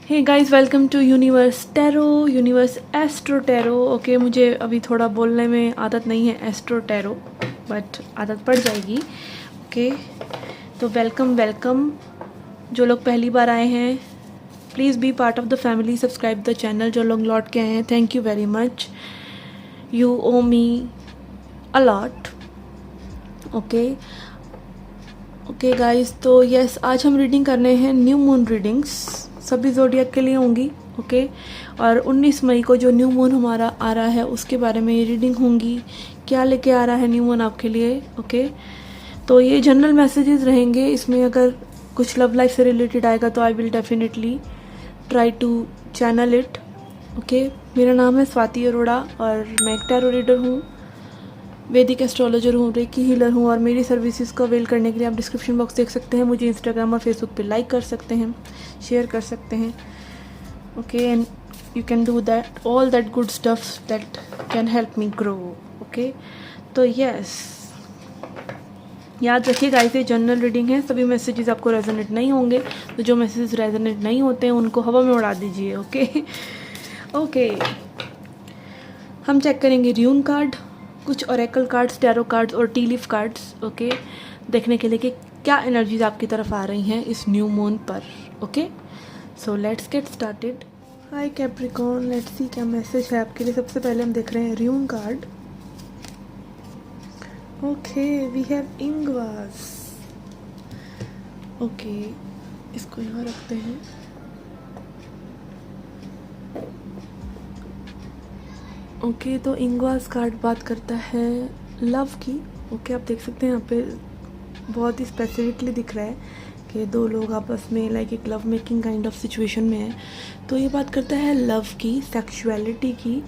Hey guys, welcome to Universe Tarot, Universe Astro Tarot. Okay, मुझे अभी थोड़ा बोलने में आदत नहीं है एस्ट्रो टैरो, बट आदत पड़ जाएगी। ओके, तो वेलकम वेलकम। जो लोग पहली बार आए हैं, please be part of the family, subscribe the channel. जो लोग लौट के आए हैं, thank you very much, you owe me a lot. Okay guys, तो यस, आज हम रीडिंग करने हैं न्यू मून रीडिंग्स, सभी ज़ोडिएक के लिए होंगी। ओके, और 19 मई को जो न्यू मून हमारा आ रहा है उसके बारे में ये रीडिंग होंगी। क्या लेके आ रहा है न्यू मून आपके लिए। ओके, तो ये जनरल मैसेजेस रहेंगे। इसमें अगर कुछ लव लाइफ से रिलेटेड आएगा तो I will definitely try to channel it. Okay, मेरा नाम है स्वाति अरोड़ा और मैं एक टैरो रीडर हूँ, वैदिक एस्ट्रोलॉजर हूँ, रेकी हीलर हूँ, और मेरी सर्विसेज को अवेल करने के लिए आप डिस्क्रिप्शन बॉक्स देख सकते हैं। मुझे इंस्टाग्राम और फेसबुक पे लाइक कर सकते हैं, शेयर कर सकते हैं। Okay, and you can do that all that good stuff that can help me grow. Okay, तो यस, याद रखिएगा, ऐसे जनरल रीडिंग है, सभी मैसेजेस आपको रेजोनेट नहीं होंगे। तो जो मैसेजेस रेजोनेट नहीं होते हैं उनको हवा में उड़ा दीजिए। ओके, हम चेक करेंगे र्यून कार्ड, कुछ ओरेकल कार्ड्स, टैरो कार्ड्स और टी लीफ कार्ड्स। ओके, देखने के लिए कि क्या एनर्जीज आपकी तरफ आ रही हैं इस न्यू मून पर। Okay, so let's get started. Hi Capricorn, let's see क्या मैसेज है आपके लिए। सबसे पहले हम देख रहे हैं rune card. Okay, we have Ingwaz. Okay, इसको यहाँ रखते हैं। ओके, तो इंगवास कार्ड बात करता है लव की। ओके, आप देख सकते हैं यहाँ पे बहुत ही स्पेसिफिकली दिख रहा है कि दो लोग आपस में लाइक एक love making kind of situation में है। तो ये बात करता है लव की, सेक्सुअलिटी की,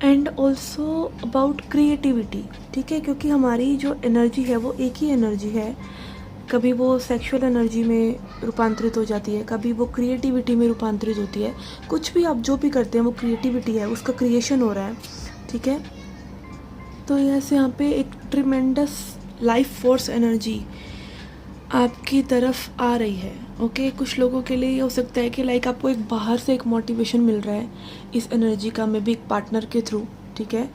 एंड ऑल्सो अबाउट क्रिएटिविटी। ठीक है, क्योंकि हमारी जो एनर्जी है वो एक ही एनर्जी है। कभी वो सेक्सुअल एनर्जी में रूपांतरित हो जाती है, कभी वो क्रिएटिविटी में रूपांतरित होती है। कुछ भी आप जो भी करते हैं वो क्रिएटिविटी है, उसका क्रिएशन हो रहा है। ठीक है, तो यस, यहाँ पे एक ट्रिमेंडस लाइफ फोर्स एनर्जी आपकी तरफ आ रही है। ओके, कुछ लोगों के लिए ये हो सकता है कि लाइक आपको एक बाहर से एक मोटिवेशन मिल रहा है इस एनर्जी का, मे बी एक पार्टनर के थ्रू। ठीक है,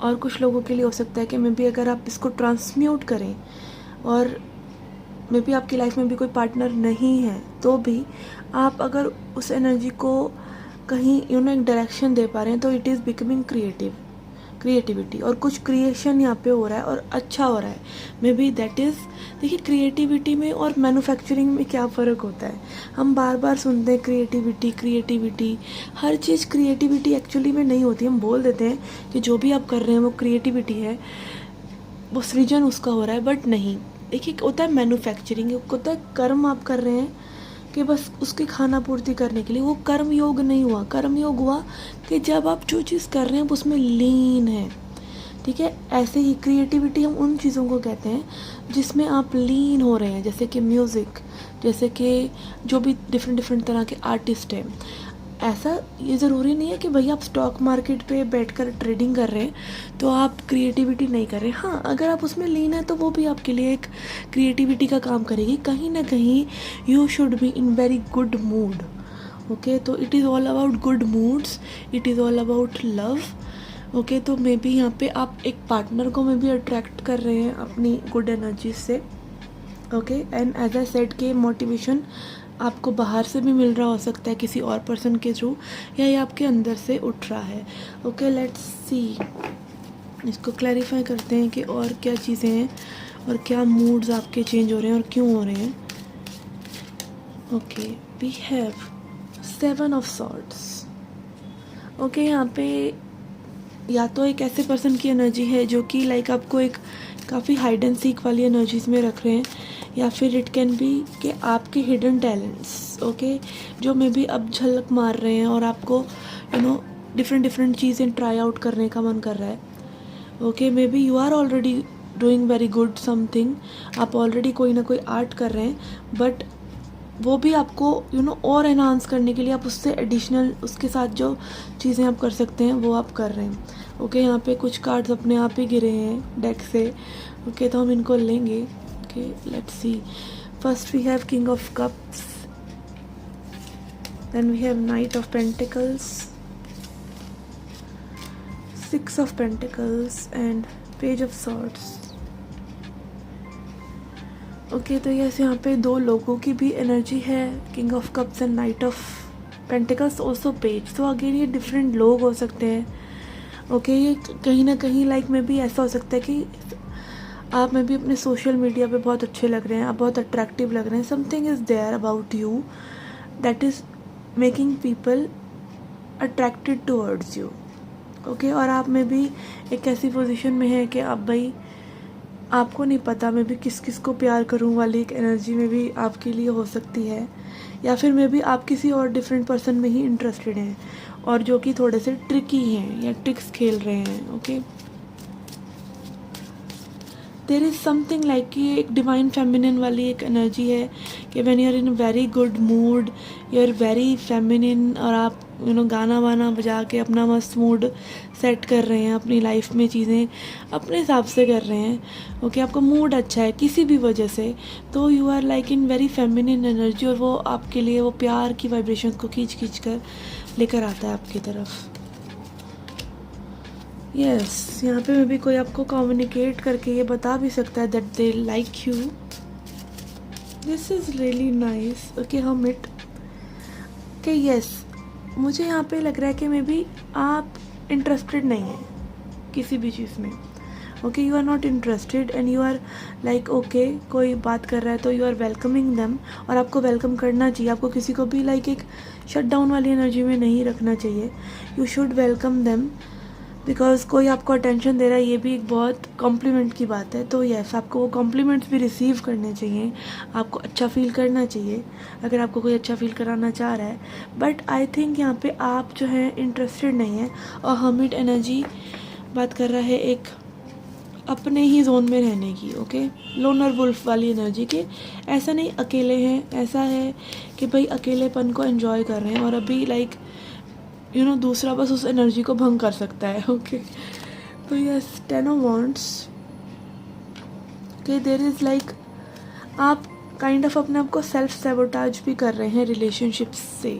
और कुछ लोगों के लिए हो सकता है कि मे बी अगर आप इसको ट्रांसम्यूट करें और मे बी आपकी लाइफ में भी कोई पार्टनर नहीं है तो भी आप अगर उस एनर्जी को कहीं एक डायरेक्शन दे पा रहे हैं तो इट इज़ बिकमिंग क्रिएटिविटी, और कुछ क्रिएशन यहाँ पे हो रहा है और अच्छा हो रहा है। मे बी दैट इज़, देखिए क्रिएटिविटी में और मैन्युफैक्चरिंग में क्या फ़र्क होता है। हम बार बार सुनते हैं क्रिएटिविटी, हर चीज़ क्रिएटिविटी एक्चुअली में नहीं होती। हम बोल देते हैं कि जो भी आप कर रहे हैं वो क्रिएटिविटी है, वो सृजन उसका हो रहा है, बट नहीं। देखिए, होता है मैन्युफैक्चरिंग, होता है कर्म आप कर रहे हैं कि बस उसकी खाना पूर्ति करने के लिए। वो कर्म योग नहीं हुआ। कर्म योग हुआ कि जब आप जो चीज़ कर रहे हैं उसमें लीन है। ठीक है, ऐसे ही क्रिएटिविटी हम उन चीज़ों को कहते हैं जिसमें आप लीन हो रहे हैं, जैसे कि म्यूज़िक, जैसे कि जो भी डिफरेंट तरह के आर्टिस्ट हैं। ऐसा ये ज़रूरी नहीं है कि भैया आप स्टॉक मार्केट पे बैठकर ट्रेडिंग कर रहे हैं तो आप क्रिएटिविटी नहीं कर रहे। हाँ, अगर आप उसमें लीन है तो वो भी आपके लिए एक क्रिएटिविटी का काम करेगी। कहीं ना कहीं you should be in very good mood. Okay, तो it is all about good moods, it is all about love. Okay, तो मे बी यहाँ पे आप एक पार्टनर को मे बी अट्रैक्ट कर रहे हैं अपनी गुड एनर्जी से। Okay, and as I said के मोटिवेशन आपको बाहर से भी मिल रहा हो सकता है किसी और पर्सन के थ्रू, या ये आपके अंदर से उठ रहा है। ओके, लेट्स सी, इसको क्लैरिफाई करते हैं कि और क्या चीज़ें हैं और क्या मूड्स आपके चेंज हो रहे हैं और क्यों हो रहे हैं। Okay, we have 7 of swords. Okay, यहाँ पे या तो एक ऐसे पर्सन की एनर्जी है जो कि लाइक आपको एक काफ़ी हाइड एंड सीक वाली एनर्जीज में रख रहे हैं, या फिर इट कैन बी कि आपके हिडन टैलेंट्स, ओके, जो मे बी अब झलक मार रहे हैं और आपको डिफरेंट चीज़ें ट्राई आउट करने का मन कर रहा है। Okay, maybe you are already doing very good something, आप ऑलरेडी कोई ना कोई आर्ट कर रहे हैं, बट वो भी आपको और एनहांस करने के लिए आप उससे एडिशनल उसके साथ जो चीज़ें आप कर सकते हैं वो आप कर रहे हैं। ओके, यहाँ पे कुछ कार्ड्स अपने आप ही गिरे हैं डेक से। ओके, तो हम इनको लेंगे। Okay, let's see, first we have king of cups Then we have Knight of Pentacles, Six of Pentacles and Page of Swords. Okay तो यस यहाँ पे दो लोगों की भी एनर्जी है, king of cups and night of pentacles also page. तो again ये डिफरेंट लोग हो सकते हैं. ओके ये कहीं ना कहीं लाइक में भी ऐसा हो सकता है कि आप में भी अपने सोशल मीडिया पे बहुत अच्छे लग रहे हैं, आप बहुत अट्रैक्टिव लग रहे हैं. Something is there about you that is making people attracted towards you. Okay और आप में भी एक ऐसी पोजीशन में है कि आप भाई आपको नहीं पता मैं भी किस किस को प्यार करूं वाली एक एनर्जी में भी आपके लिए हो सकती है, या फिर मे भी आप किसी और डिफरेंट पर्सन में ही इंटरेस्टेड हैं और जो कि थोड़े से ट्रिकी हैं या ट्रिक्स खेल रहे हैं. Okay there is something like कि एक डिवाइन फेमिनिन वाली एक एनर्जी है कि when you are in a very good mood, you are very feminine और आप गाना वाना बजा के अपना मस्त मूड सेट कर रहे हैं, अपनी लाइफ में चीज़ें अपने हिसाब से कर रहे हैं. ओके आपका मूड अच्छा है किसी भी वजह से, तो you are like in very feminine energy और वो आपके लिए वो प्यार की वाइब्रेशन को खींच खींच कर लेकर आता है आपकी तरफ. यस यहाँ पे में भी कोई आपको कम्युनिकेट करके ये बता भी सकता है that they like you. This is really nice. Okay hermit के यस मुझे यहाँ पे लग रहा है कि मे बी आप इंटरेस्टेड नहीं हैं किसी भी चीज़ में. Okay you are not interested and you are like okay कोई बात कर रहा है तो यू आर वेलकमिंग देम और आपको वेलकम करना चाहिए. आपको किसी को भी लाइक एक शट डाउन वाली एनर्जी में नहीं रखना चाहिए. You should welcome them because कोई आपको अटेंशन दे रहा है, ये भी एक बहुत कॉम्प्लीमेंट की बात है. तो यस आपको वो कॉम्प्लीमेंट्स भी रिसीव करने चाहिए, आपको अच्छा फील करना चाहिए अगर आपको कोई अच्छा फील कराना चाह रहा है. बट आई थिंक यहाँ पे आप जो है इंटरेस्टेड नहीं है. और हर्मिट एनर्जी बात कर रहा है एक अपने ही जोन में रहने की. ओके लोनर वुल्फ वाली एनर्जी के ऐसा नहीं अकेले हैं, ऐसा है कि भाई अकेलेपन को एंजॉय कर रहे हैं और अभी लाइक दूसरा बस उस एनर्जी को भंग कर सकता है. ओके तो यस 10 ऑफ वांड्स कि देयर इज़ लाइक आप काइंड ऑफ अपने आप को सेल्फ सैबोटाज भी कर रहे हैं रिलेशनशिप्स से.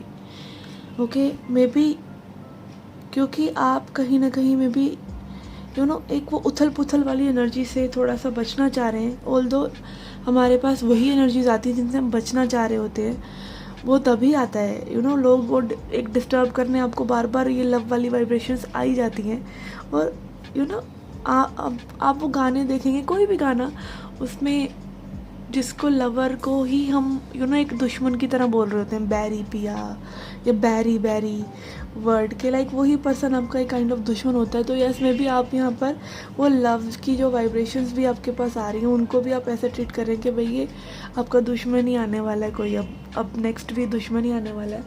ओके मे बी क्योंकि आप कहीं ना कहीं में भी एक वो उथल पुथल वाली एनर्जी से थोड़ा सा बचना चाह रहे हैं. ऑल्दो हमारे पास वही एनर्जीज आती है जिनसे हम बचना चाह रहे होते हैं, वो तभी आता है लोग वो एक डिस्टर्ब करने आपको बार बार ये लव वाली वाइब्रेशंस आई जाती हैं. और आप वो गाने देखेंगे कोई भी गाना उसमें जिसको लवर को ही हम एक दुश्मन की तरह बोल रहे होते हैं, बैरी पिया या बैरी बैरी वर्ड के लाइक वही पर्सन आपका एक काइंड ऑफ दुश्मन होता है. तो यस में भी आप यहाँ पर वो लव की जो वाइब्रेशंस भी आपके पास आ रही हैं उनको भी आप ऐसे ट्रीट करें कि भाई ये आपका दुश्मन ही आने वाला है, कोई अब नेक्स्ट भी दुश्मन ही आने वाला है.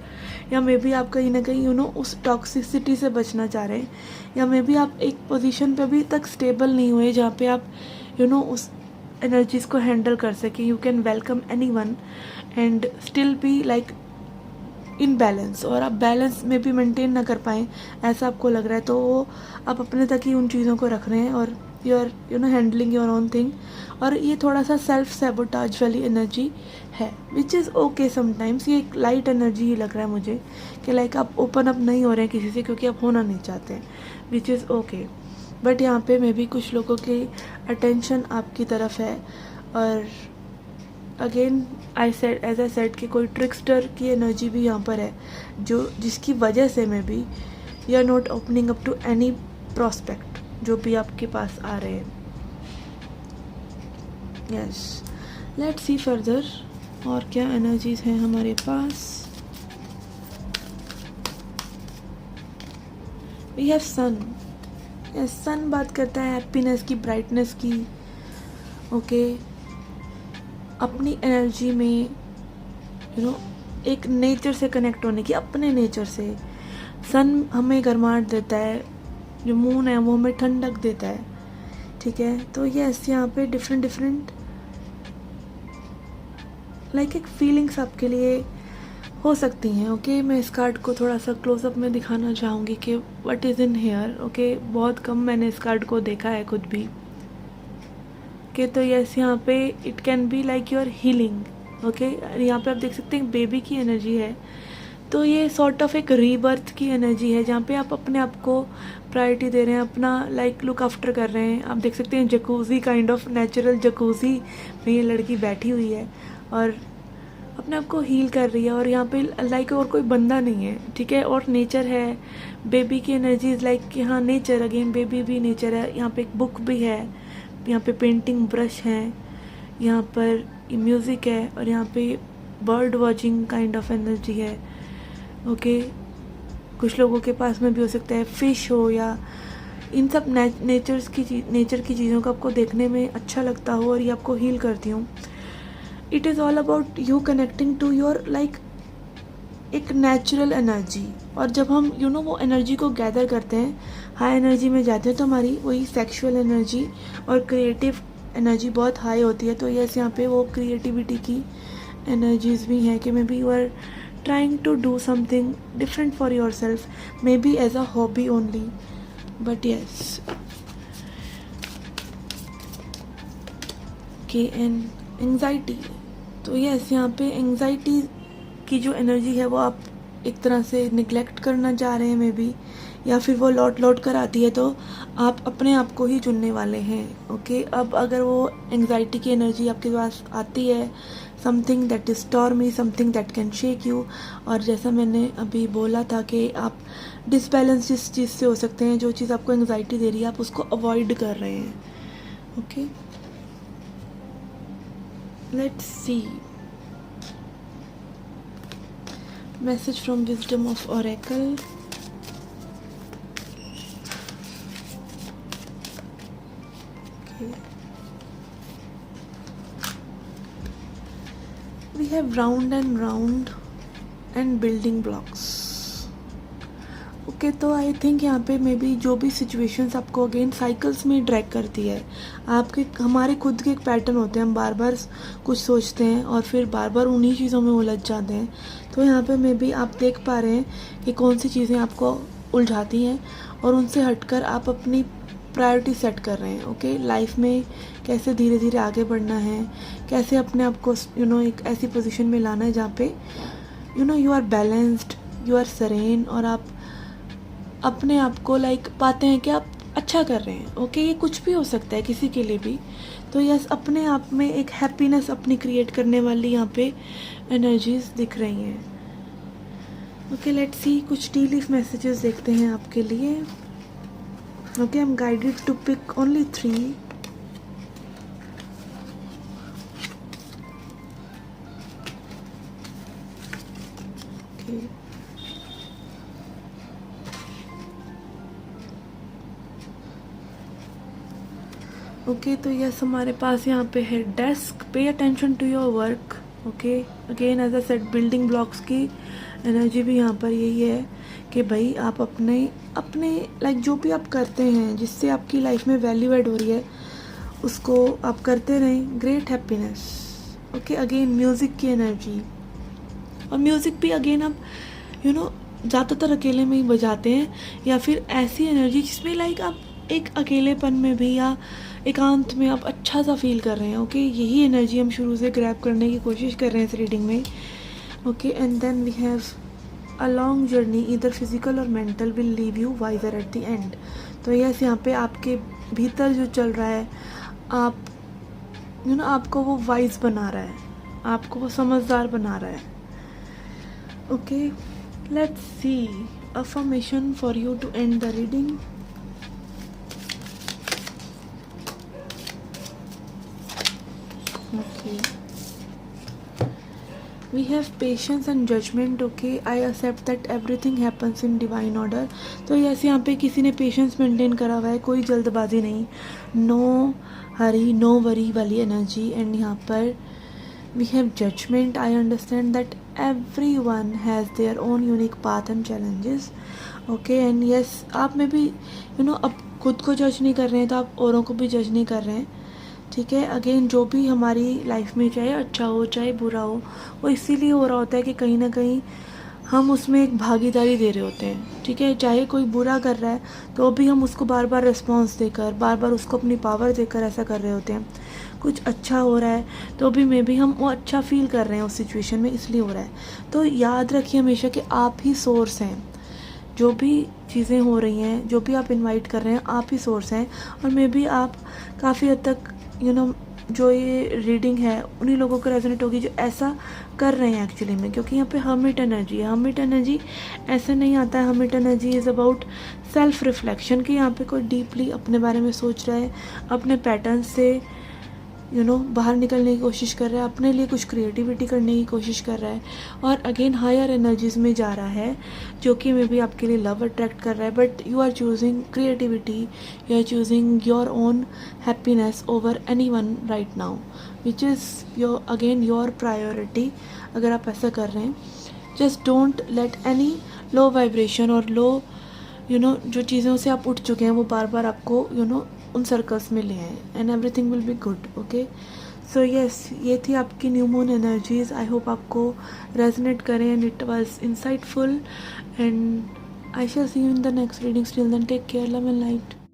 या मे बी आप कहीं ना कहीं उस टॉक्सिसिटी से बचना चाह रहे हैं, या मे बी आप एक पोजीशन पे अभी तक स्टेबल नहीं हुए जहाँ पे आप उस एनर्जीज को हैंडल कर सकें. You can welcome anyone and still be like in balance, और आप बैलेंस में भी मेंटेन ना कर पाएँ ऐसा आपको लग रहा है. तो वो आप अपने तक ही उन चीज़ों को रख रहे हैं और you are handling your own thing. और ये थोड़ा सा सेल्फ सैबोटाज वाली एनर्जी है विच इज़ ओके समटाइम्स. ये एक लाइट एनर्जी ही लग रहा है मुझे कि लाइक आप ओपन अप नहीं हो रहे हैं किसी से क्योंकि आप होना नहीं चाहते हैं, विच इज़ ओके. बट यहाँ पे मे भी कुछ लोगों की अटेंशन आपकी तरफ है. और अगेन आई सेड कि कोई ट्रिक्स्टर की एनर्जी भी यहाँ पर है जिसकी वजह से maybe you are not opening up to any prospect जो भी आपके पास आ रहे हैं. यस लेट्स सी फर्दर और क्या एनर्जीज हैं हमारे पास. वी हैव सन. सन बात करता है हैप्पीनेस की, ब्राइटनेस की. ओके अपनी एनर्जी में एक नेचर से कनेक्ट होने की, अपने नेचर से. सन हमें गर्माहट देता है, जो मून है वो हमें ठंडक देता है. ठीक है तो यस यहाँ पे डिफरेंट लाइक एक फीलिंग्स आपके लिए हो सकती हैं. ओके मैं इस कार्ड को थोड़ा सा क्लोजअप में दिखाना चाहूँगी कि what is in here. Okay बहुत कम मैंने इस कार्ड को देखा है खुद भी. ओके तो यस यहाँ पे it can be like your healing. Okay यहाँ पे आप देख सकते हैं बेबी की एनर्जी है. तो ये सॉर्ट ऑफ एक रीबर्थ की एनर्जी है जहाँ पे आप अपने आप को प्रायोरिटी दे रहे हैं, अपना लाइक लुक आफ्टर कर रहे हैं। आप देख सकते हैं jacuzzi kind of natural jacuzzi में ये लड़की बैठी हुई है और अपने आप को हील कर रही है। और यहाँ पे लाइक और कोई बंदा नहीं है, ठीक है। और नेचर है, बेबी की एनर्जी इज़ लाइक कि हाँ नेचर, अगेन बेबी भी नेचर है। यहाँ पे एक बुक भी है, यहाँ पे पेंटिंग ब्रश है, यहाँ पर म्यूज़िक है और यहाँ पे bird watching kind of energy है। ओके, कुछ लोगों के पास में भी हो सकता है फिश हो, या इन सब नेचर की चीज़ों को आपको देखने में अच्छा लगता हो और ये आपको हील करती हूँ। It is all about you connecting to your like एक नेचुरल एनर्जी। और जब हम वो एनर्जी को गैदर करते हैं, हाई एनर्जी में जाते हैं, तो हमारी वही सेक्सुअल एनर्जी और क्रिएटिव एनर्जी बहुत हाई होती है। तो यस, यहाँ पे वो क्रिएटिविटी की एनर्जीज भी हैं कि maybe you are trying to do something different for yourself, maybe as a hobby only, but yes. के एन एंग्जाइटी, तो यस, यहाँ पे एंग्जाइटी की जो एनर्जी है वो आप एक तरह से निगलेक्ट करना चाह रहे हैं मे बी, या फिर वो लौट कर आती है तो आप अपने आप को ही चुनने वाले हैं। ओके, अब अगर वो एंग्जाइटी की एनर्जी आपके पास आती है, something that is stormy, something that can shake you, और जैसा मैंने अभी बोला था कि आप डिसबैलेंस जिस चीज़ से हो सकते हैं, जो चीज़ आपको एंग्जाइटी दे रही है आप उसको अवॉइड कर रहे हैं। Okay, let's see message from wisdom of oracle. We have round and building blocks. Okay, तो आई थिंक यहाँ पे मे बी जो भी सिचुएशंस आपको अगेन साइकिल्स में ड्रैग करती है, आपके हमारे खुद के एक पैटर्न होते हैं, हम बार बार कुछ सोचते हैं और फिर बार बार उन्हीं चीज़ों में उलझ जाते हैं। तो यहाँ पे मे बी आप देख पा रहे हैं कि कौन सी चीज़ें आपको उलझाती हैं और उनसे हटकर आप अपनी प्रायोरिटी सेट कर रहे हैं। ओके, लाइफ में कैसे धीरे धीरे आगे बढ़ना है, कैसे अपने आप को एक ऐसी पोजीशन में लाना है जहाँ पे you are balanced, you are serene, और आप अपने आप को पाते हैं कि आप अच्छा कर रहे हैं। ओके, ये कुछ भी हो सकता है किसी के लिए भी। तो यस, अपने आप में एक हैप्पीनेस अपनी क्रिएट करने वाली यहाँ पे एनर्जीज दिख रही हैं। ओके, लेट्स सी, कुछ टी लीफ मैसेजेस देखते हैं आपके लिए। Okay, I'm guided to pick only 3. Okay. Okay, तो यस, हमारे पास यहाँ पे है desk, pay attention to your work. Okay, again as a set, building blocks की एनर्जी भी यहाँ पर यही है कि भाई आप अपने लाइक जो भी आप करते हैं जिससे आपकी लाइफ में वैल्यू ऐड हो रही है उसको आप करते रहें। Great happiness. Okay, again music की एनर्जी, और म्यूज़िक भी अगेन आप ज़्यादातर अकेले में ही बजाते हैं, या फिर ऐसी एनर्जी जिसमें आप एक अकेलेपन में भी या एकांत में आप अच्छा सा फील कर रहे हैं। ओके, यही एनर्जी हम शुरू से ग्रैब करने की कोशिश कर रहे हैं इस रीडिंग में। Okay, and then we have a long journey, either physical और mental, will leave you wiser at the end. तो यस, यहाँ पे आपके भीतर जो चल रहा है, आप आपको वो वाइज बना रहा है, आपको वो समझदार बना रहा है। Okay, let's see affirmation for you to end the reading. Okay, we have patience and judgment. Okay, I accept that everything happens in divine order. तो यस, यहाँ पे किसी ने पेशेंस मेंटेन करा हुआ है, कोई जल्दबाजी नहीं, नो हरी नो वरी वाली एनर्जी। एंड यहाँ पर we have judgment. I understand that everyone has their own unique path and challenges. Okay, and yes, आप में भी अब खुद को जज नहीं कर रहे हैं तो आप औरों को भी जज नहीं कर रहे हैं। ठीक है, अगेन जो भी हमारी लाइफ में चाहे अच्छा हो चाहे बुरा हो, वो इसीलिए हो रहा होता है कि कहीं ना कहीं हम उसमें एक भागीदारी दे रहे होते हैं। ठीक है, चाहे कोई बुरा कर रहा है तो भी हम उसको बार बार रिस्पॉन्स देकर, बार बार उसको अपनी पावर देकर ऐसा कर रहे होते हैं। कुछ अच्छा हो रहा है तो भी मे बी हम वो अच्छा फील कर रहे हैं उस सिचुएशन में, इसलिए हो रहा है। तो याद रखिए हमेशा कि आप ही सोर्स हैं। जो भी चीज़ें हो रही हैं, जो भी आप इनवाइट कर रहे हैं, आप ही सोर्स हैं। और मे बी आप काफ़ी हद तक जो ये रीडिंग है उन्हीं लोगों को रेजोनेट होगी जो ऐसा कर रहे हैं एक्चुअली में, क्योंकि यहाँ पे हर्मिट एनर्जी है। हर्मिट एनर्जी ऐसे नहीं आता है। Hermit energy is about self reflection, कि यहाँ पे कोई डीपली अपने बारे में सोच रहा है, अपने पैटर्न से बाहर निकलने की कोशिश कर रहा है, अपने लिए कुछ क्रिएटिविटी करने की कोशिश कर रहा है, और अगेन हायर एनर्जीज़ में जा रहा है, जो कि मे बी आपके लिए लव अट्रैक्ट कर रहा है। But you are choosing creativity, you are choosing your own happiness over anyone right now, which is your priority. अगर आप ऐसा कर रहे हैं, just don't let any low vibration और लो जो चीज़ों से आप उठ चुके हैं वो बार बार आपको उन सर्कल्स में ले आए, and everything will be good. Okay, so yes, ये थी आपकी new moon energies. I hope आपको रेजोनेट करें and it was insightful, and I shall see you in the next readings. Till then take care, love and light.